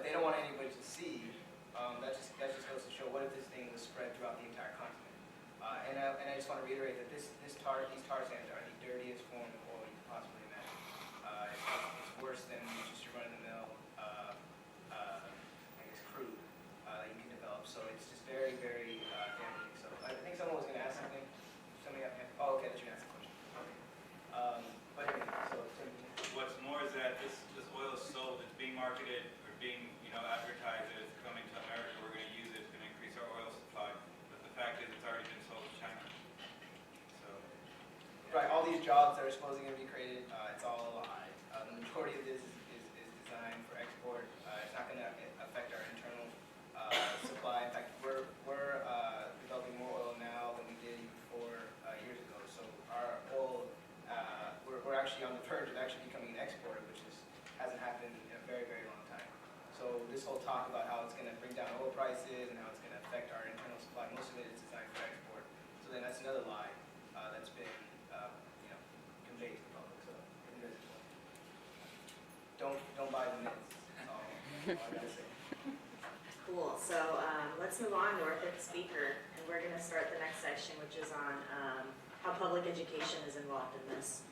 if they don't want anybody to see, that just goes to show what if this thing was spread throughout the entire continent. And I just want to reiterate that these tar sands are the dirtiest form of oil you can possibly imagine. It's worse than just your run-of-the-mill, I guess, crude that you can develop. So it's just very, very damaging. So I think someone was going to ask something. Somebody got oh, okay, that you asked a question. Okay. But anyway, so what's more is that this oil is sold, it's being marketed or being advertised that it's coming to America. We're going to use it. It's going to increase our oil supply. But the fact is, it's already been sold to China. So. Right, all these jobs that are supposedly going to be created, it's all a lie. The majority of this is designed for export. It's not going to affect our internal supply. In fact, we're developing more oil now than we did even 4 years ago. So our oil, we're actually on the verge of actually becoming an exporter, which hasn't happened in a very, very long time. So this whole talk about how it's going to bring down oil prices and how it's going to affect our internal supply, most of it is designed for export. So then that's another lie that's been conveyed to the public. So don't buy the myths. That's all I gotta say. Cool. So let's move on to our fifth speaker, and we're going to start the next section, which is on how public education is involved in this.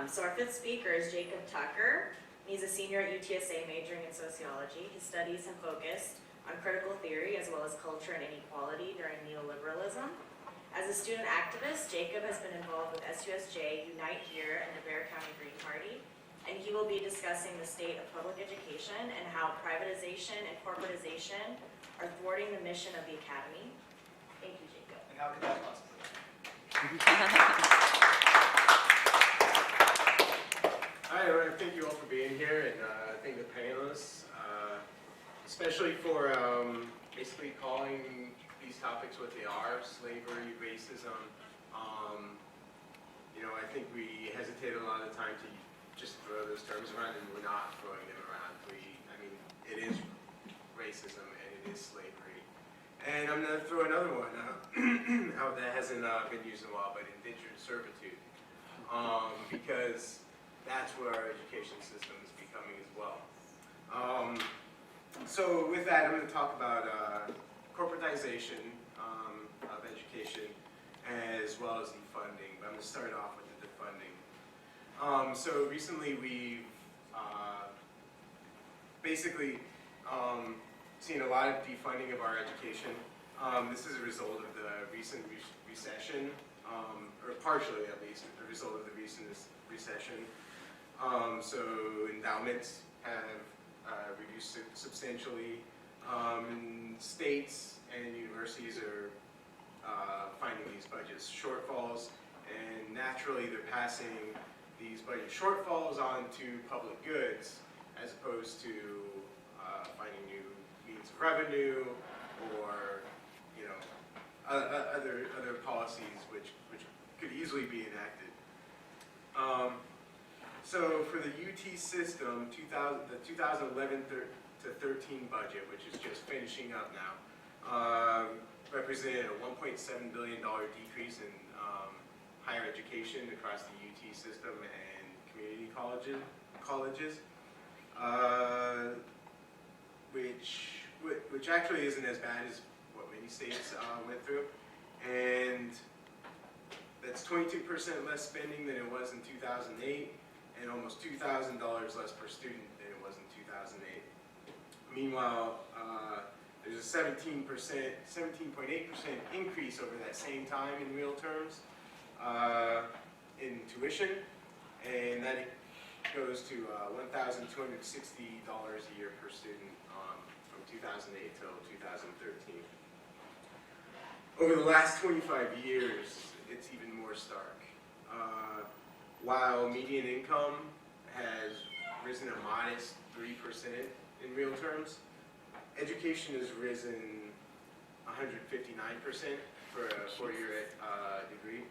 So our fifth speaker is Jacob Tucker. He's a senior at UTSA majoring in sociology. His studies have focused on critical theory as well as culture and inequality during neoliberalism. As a student activist, Jacob has been involved with SUSJ, Unite Here, and the Bexar County Green Party, and he will be discussing the state of public education and how privatization and corporatization are thwarting the mission of the academy. Thank you, Jacob. And how could that possibly? Hi, I want to thank you all for being here, and thank the panelists, especially for basically calling these topics what they are: slavery, racism. I think we hesitate a lot of the time to just throw those terms around, and we're not throwing them around. It is racism and it is slavery. And I'm going to throw another one out that hasn't been used in a while, but indentured servitude, because that's what our education system is becoming as well. So with that, I'm going to talk about corporatization of education as well as defunding. But I'm going to start off with the defunding. So recently we've basically seen a lot of defunding of our education. This is a result of the recent recession, or partially at least, a result of the recent recession. So endowments have reduced substantially. States and universities are finding these budget shortfalls, and naturally they're passing these budget shortfalls on to public goods as opposed to finding new means of revenue or other policies which could easily be enacted. So for the UT system, the 2011 to 13 budget, which is just finishing up now, represented a $1.7 billion decrease in higher education across the UT system and community colleges, which actually isn't as bad as what many states went through, and that's 22% less spending than it was in 2008, and almost $2,000 less per student than it was in 2008. Meanwhile, there's a 17.8% increase over that same time in real terms in tuition, and that goes to $1,260 a year per student from 2008 till 2013. Over the last 25 years, it's even more stark. While median income has risen a modest 3% in real terms, education has risen 159% for a four-year degree.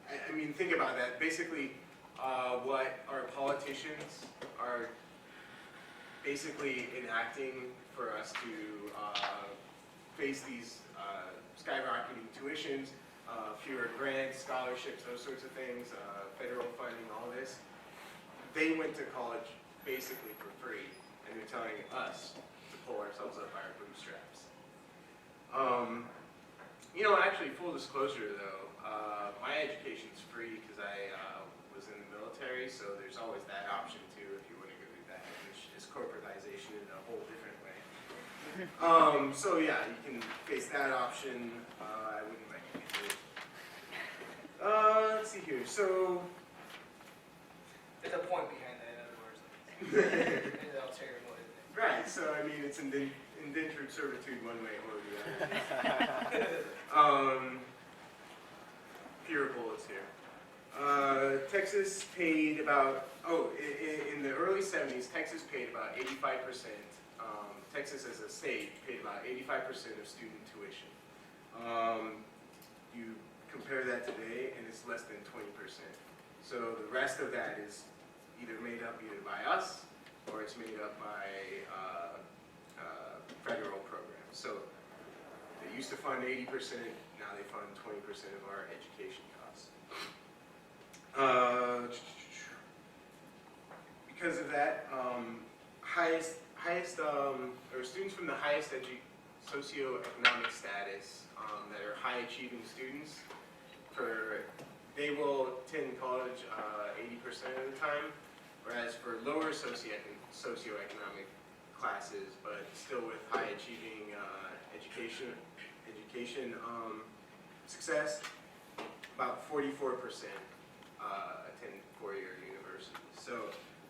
I mean, think about that. Basically, what our politicians are basically enacting for us to face these skyrocketing tuitions, fewer grants, scholarships, those sorts of things, federal funding, all this. They went to college basically for free. disclosure though, my education's free because I was in the military, so there's always that option too if you want to go do that, which is corporatization in a whole different way. So yeah, you can face that option. I wouldn't recommend it. Let's see here. So There's a point behind that, in other words. It's an ulterior motive. right. So I mean, it's indentured servitude one way or the other. Pure bullets here. Texas paid about, in the early 70s, Texas paid about 85%, Texas as a state paid about 85% of student tuition. You compare that today and it's less than 20%. So the rest of that is either made up either by us or it's made up by federal programs. So they used to fund 80%, now they fund 20% of our education costs. Because of that, students from the highest socioeconomic status that are high achieving students, they will attend college 80% of the time, whereas for lower socioeconomic classes, but still with high achieving education success, about 44% attend four-year university. So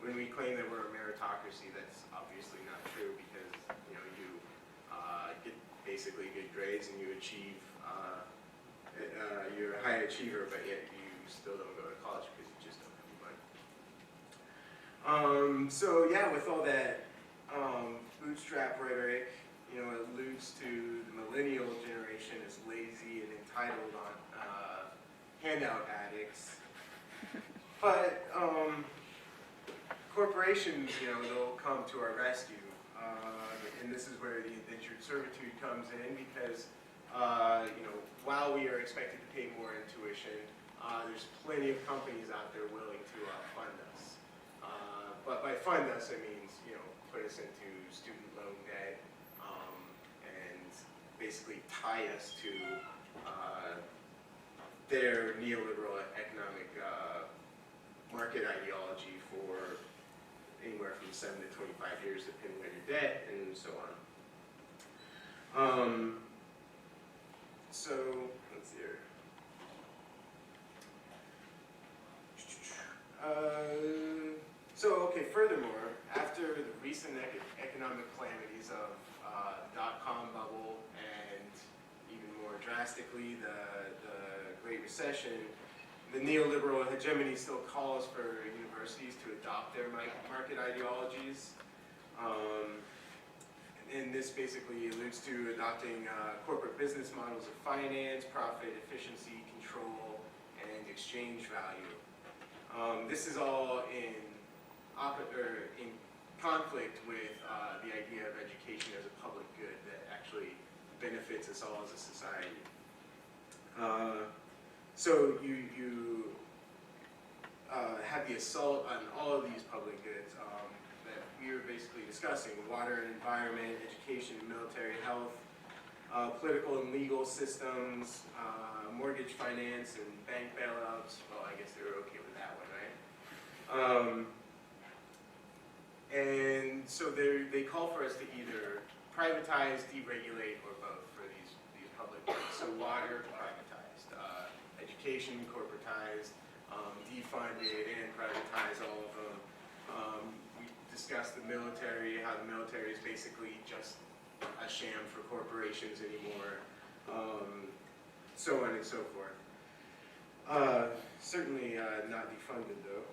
when we claim that we're a meritocracy, that's obviously not true because you get basically good grades and you achieve, you're a high achiever, but yet you still don't go to college because you just don't have the money. So yeah, with all that bootstrap rhetoric, it alludes to the millennial generation as lazy and entitled on handout addicts. But corporations, they'll come to our rescue. And this is where the indentured servitude comes in because, while we are expected to pay more in tuition, there's plenty of companies out there willing to fund us. But by fund us, it means, put us into student loan debt and basically tie us to their neoliberal economic market ideology for anywhere from 7 to 25 years, depending on your debt, and so on. So, let's see here. Furthermore, after the recent economic calamities of dot-com bubble and even more drastically the Great Recession, the neoliberal hegemony still calls for universities to adopt their market ideologies. And this basically alludes to adopting corporate business models of finance, profit, efficiency, control, and exchange value. This is all in conflict with the idea of education as a public good that actually benefits us all as a society. So you have the assault on all of these public goods that we were basically discussing: water and environment, education, military, health, political and legal systems, mortgage finance, and bank bailouts. Well, I guess they were okay with that one, right? And so they call for us to either privatize, deregulate, or both for these public goods. So water, privatized. Education, corporatized. Defunded and privatized, all of them. We discussed the military, how the military is basically just a sham for corporations anymore. So on and so forth. Certainly not defunded though.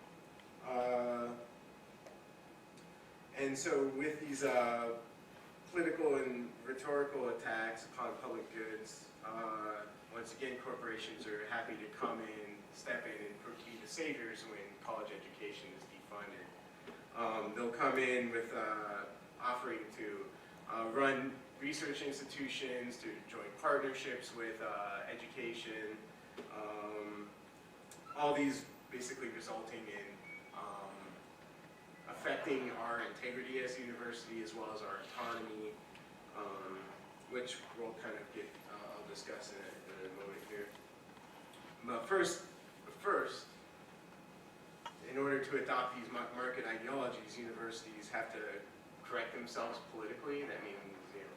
And so with these political and rhetorical attacks upon public goods, once again corporations are happy to come in, step in, and be the saviors when college education is defunded. They'll come in with offering to run research institutions, to join partnerships with education, all these basically resulting in affecting our integrity as a university as well as our autonomy. which we'll kind of get, I'll discuss in a moment here. But first, in order to adopt these market ideologies, universities have to correct themselves politically. That means,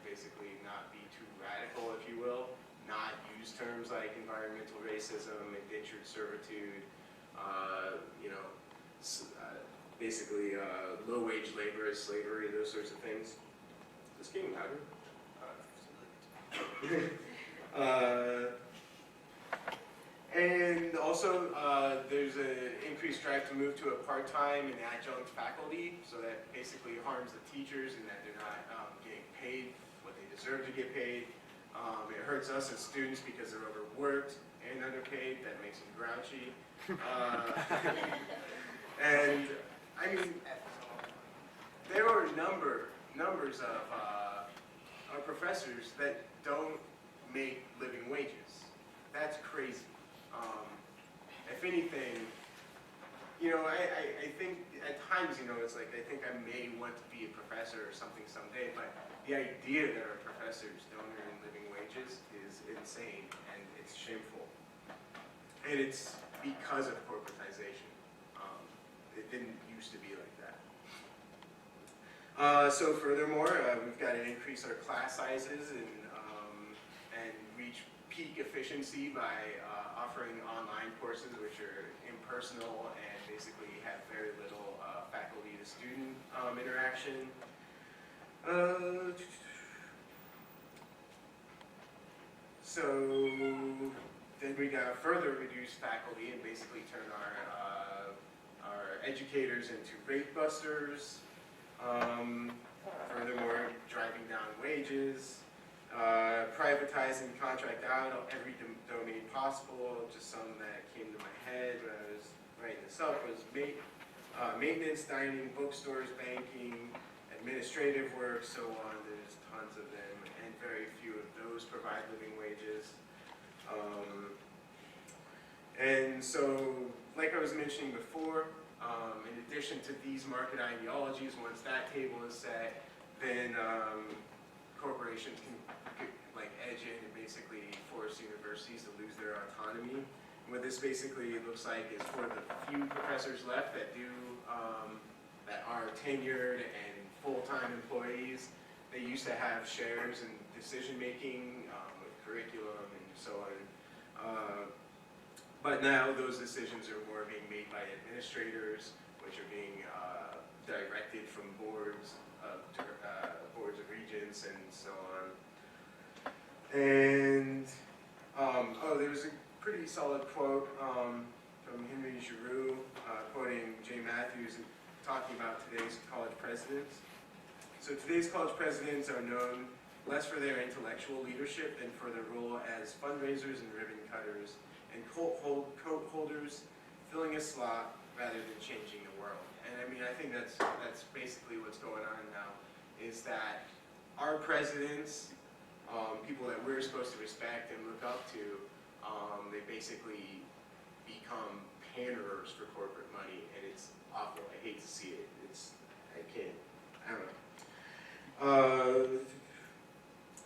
basically not be too radical, if you will, not use terms like environmental racism, indentured servitude, basically low-wage labor, slavery, those sorts of things. Is this getting louder? And also, there's an increased drive to move to a part-time and adjunct faculty, so that basically harms the teachers in that they're not getting paid what they deserve to get paid. It hurts us as students because they're overworked and underpaid. That makes them grouchy. And I mean, there are numbers of our professors that don't make living wages. That's crazy. If anything, I think at times, it's like I think I may want to be a professor or something someday, but the idea that our professors don't earn living wages is insane and it's shameful. And it's because of corporatization. It didn't used to be like that. So furthermore, we've got to increase our class sizes and reach peak efficiency by offering online courses which are impersonal and basically have very little faculty to student interaction. So then we got further reduced faculty and basically turn our educators into rate busters. Furthermore, driving down wages. Privatizing, contract out every domain possible. Just some that came to my head when I was writing this up was maintenance, dining, bookstores, banking, administrative work, so on. There's tons of them, and very few of those provide living wages. And so, like I was mentioning before, in addition to these market ideologies, once that table is set, then corporations can edge in and basically force universities to lose their autonomy. And what this basically looks like is for the few professors left that that are tenured and full-time employees, they used to have shares in decision-making with curriculum and so on. But now those decisions are more being made by administrators, which are being directed from boards of regents and so on. And, there was a pretty solid quote from Henry Giroux, quoting Jay Matthews, talking about today's college presidents. So today's college presidents are known less for their intellectual leadership than for their role as fundraisers and ribbon cutters and coat holders, filling a slot rather than changing the world. And I mean, I think that's basically what's going on now, is that our presidents, people that we're supposed to respect and look up to, they basically become panderers for corporate money, and it's awful. I hate to see it. I don't know.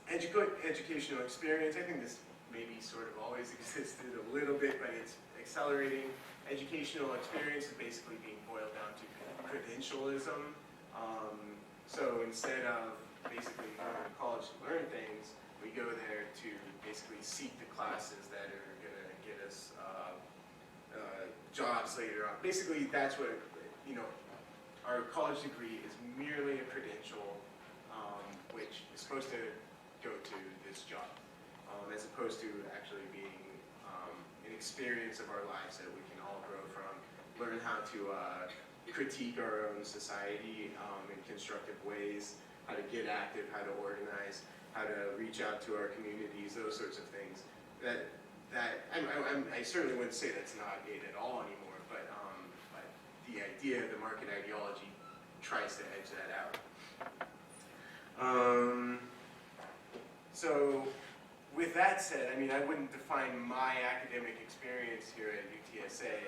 Educational experience, I think this maybe sort of always existed a little bit, but it's accelerating. Educational experience is basically being boiled down to credentialism. So instead of basically going to college to learn things, we go there to basically seek the classes that are going to get us jobs later on. Basically, that's what, our college degree is merely a credential, which is supposed to go to this job, as opposed to actually being an experience of our lives that we can all grow from, learn how to critique our own society in constructive ways, how to get active, how to organize, how to reach out to our communities, those sorts of things. I certainly wouldn't say that's not it at all anymore, but the idea, the market ideology, tries to edge that out. So, with that said, I mean, I wouldn't define my academic experience here at UTSA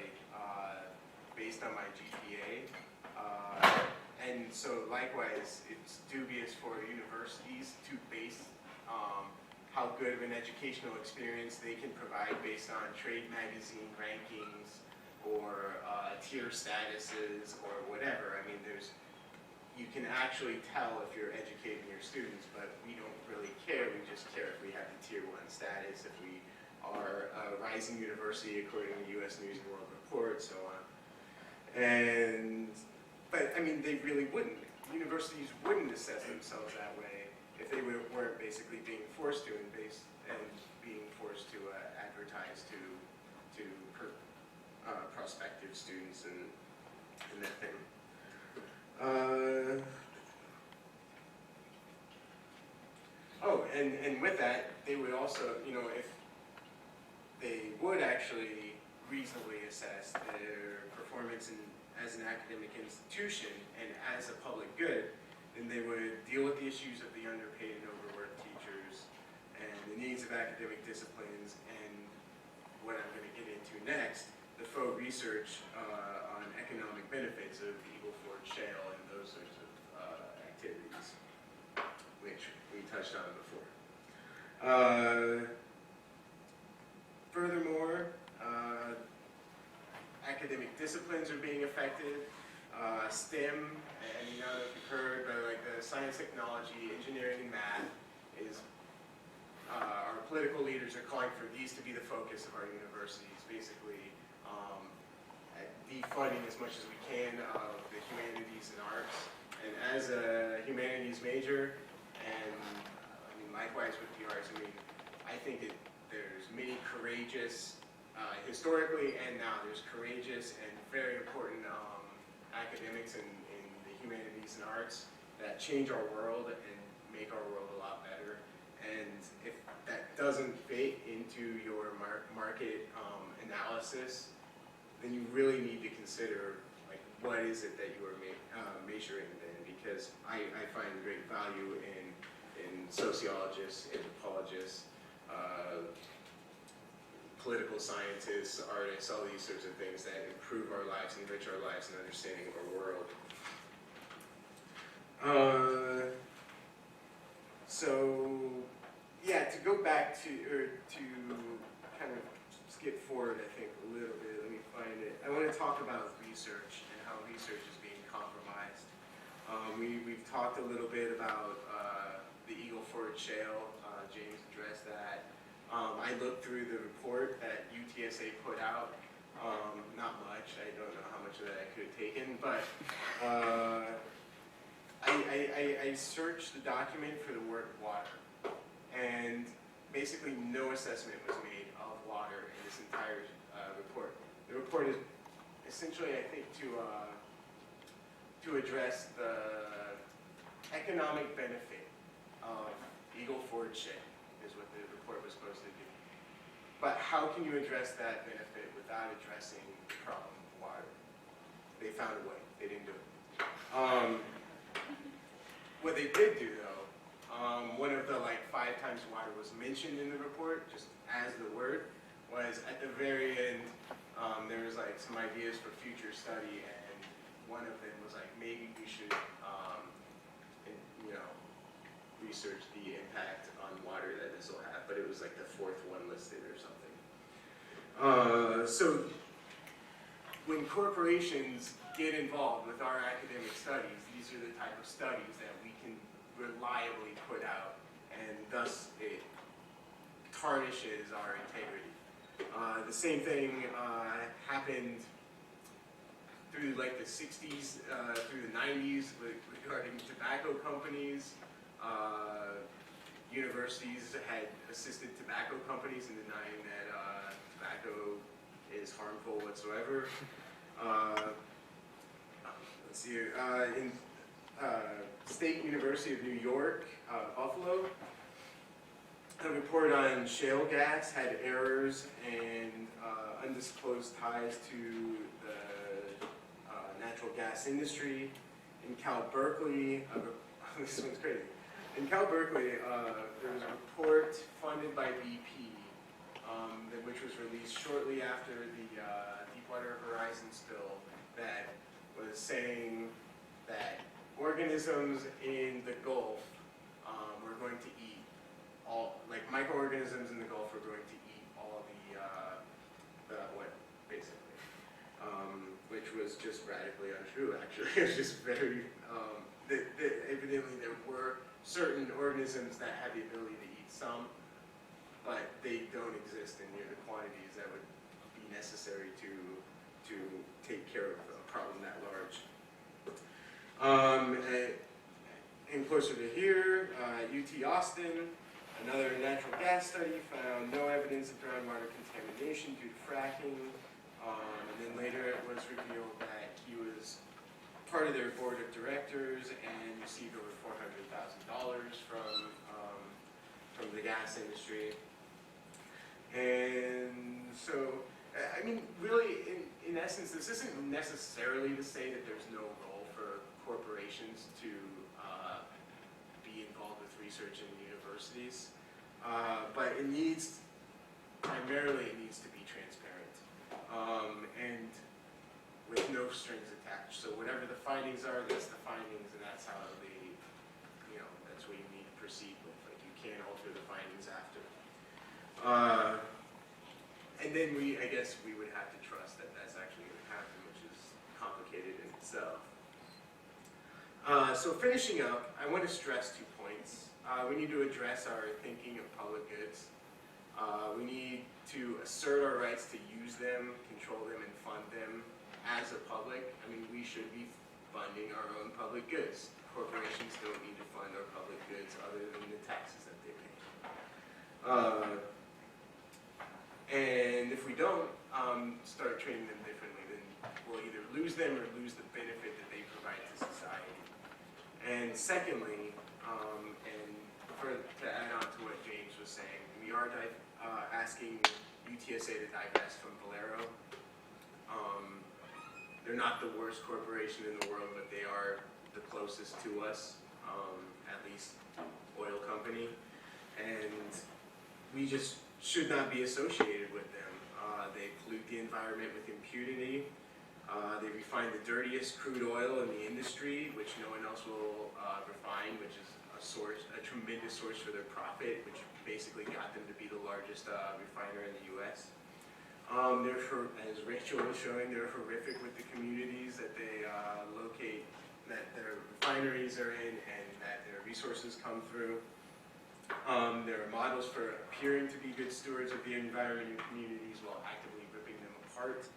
based on my GPA. And so, likewise, it's dubious for universities to base how good of an educational experience they can provide based on trade magazine rankings or tier statuses or whatever. I mean, you can actually tell if you're educating your students, but we don't really care. We just care if we have the tier 1 status, if we are a rising university according to the U.S. News and World Report, so on. But I mean, they really wouldn't. Universities wouldn't assess themselves that way if they weren't basically being forced to and being forced to advertise to prospective students and that thing. And with that, they would also, if they would actually reasonably assess their performance as an academic institution and as a public good, then they would deal with the issues of the underpaid and overworked teachers and the needs of academic disciplines and what I'm going to get into next, the faux research on economic benefits of Eagle Ford Shale and those sorts of activities, which we touched on before. Furthermore, academic disciplines are being affected. STEM, and you know if you've heard, but like the science, technology, engineering, and math is, our political leaders are calling for these to be the focus of our universities, basically defunding as much as we can of the humanities and arts. And as a humanities major, and I mean likewise with the arts, I mean, I think there's many courageous, historically and now, there's courageous and very important academics in the humanities and arts that change our world and make our world a lot better. And if that doesn't fit into your market analysis, then you really need to consider like what is it that you are measuring then, because I find great value in sociologists, anthropologists, political scientists, artists, all these sorts of things that improve our lives, enrich our lives, and understanding of our world. So, yeah, to go back to kind of skip forward, I think, a little bit, let me find it. I want to talk about research and how research is being compromised. We've talked a little bit about the Eagle Ford Shale. James addressed that. I looked through the report that UTSA put out. Not much. I don't know how much of that I could have taken, but I searched the document for the word water, and basically no assessment was made of water in this entire report. The report is essentially, I think, to address the economic benefit of Eagle Ford Shale is what the report was supposed to do. But how can you address that benefit without addressing the problem of water? They found a way. They didn't do it. What they did do, though, one of the 5 times water was mentioned in the report, just as the word, was at the very end, there was some ideas for future study, and one of them was maybe we should, research the impact on water that this will have, but it was the 4th one listed or something. So when corporations get involved with our academic studies, these are the type of studies that we can reliably put out, and thus it tarnishes our integrity. The same thing happened through the 60s, through the 90s regarding tobacco companies. Universities had assisted tobacco companies in denying that tobacco is harmful whatsoever. Let's see here. In State University of New York, Buffalo, a report on shale gas had errors and undisclosed ties to the natural gas industry. In Cal Berkeley, this one's crazy. In Cal Berkeley, there was a report funded by BP, which was released shortly after the Deepwater Horizon spill, that was saying that organisms in the Gulf were going to eat all, like microorganisms in the Gulf are going to eat all the oil, basically, which was just radically untrue, actually. It's just very, evidently there were certain organisms that had the ability to eat some, but they don't exist in near the quantities that would be necessary to take care of a problem that large. And closer to here, UT Austin, another natural gas study found no evidence of groundwater contamination due to fracking. And then later it was revealed that he was part of their board of directors and received over $400,000 from the gas industry. And so, I mean, really, in essence, this isn't necessarily to say that there's no role for corporations to be involved with research in universities, but it needs, primarily it needs to be transparent, and with no strings attached. So whatever the findings are, that's the findings, and that's how they, that's what you need to proceed with. Like, you can't alter the findings after. And then I guess we would have to trust that that's actually going to happen, which is complicated in itself. So finishing up, I want to stress 2 points. We need to address our thinking of public goods. We need to assert our rights to use them, control them, and fund them as a public. I mean, we should be funding our own public goods. Corporations don't need to fund our public goods other than the taxes that they pay. And if we don't start treating them differently, then we'll either lose them or lose the benefit that they provide to society. And secondly, to add on to what James was saying, we are asking UTSA to divest from Valero. They're not the worst corporation in the world, but they are the closest to us, at least oil company. And we just should not be associated with them. They pollute the environment with impunity. They refine the dirtiest crude oil in the industry, which no one else will refine, which is a tremendous source for their profit, which basically got them to be the largest refiner in the U.S. As Rachel was showing, they're horrific with the communities that they locate, that their refineries are in, and that their resources come through. There are models for appearing to be good stewards of the environment and communities while actively ripping them apart.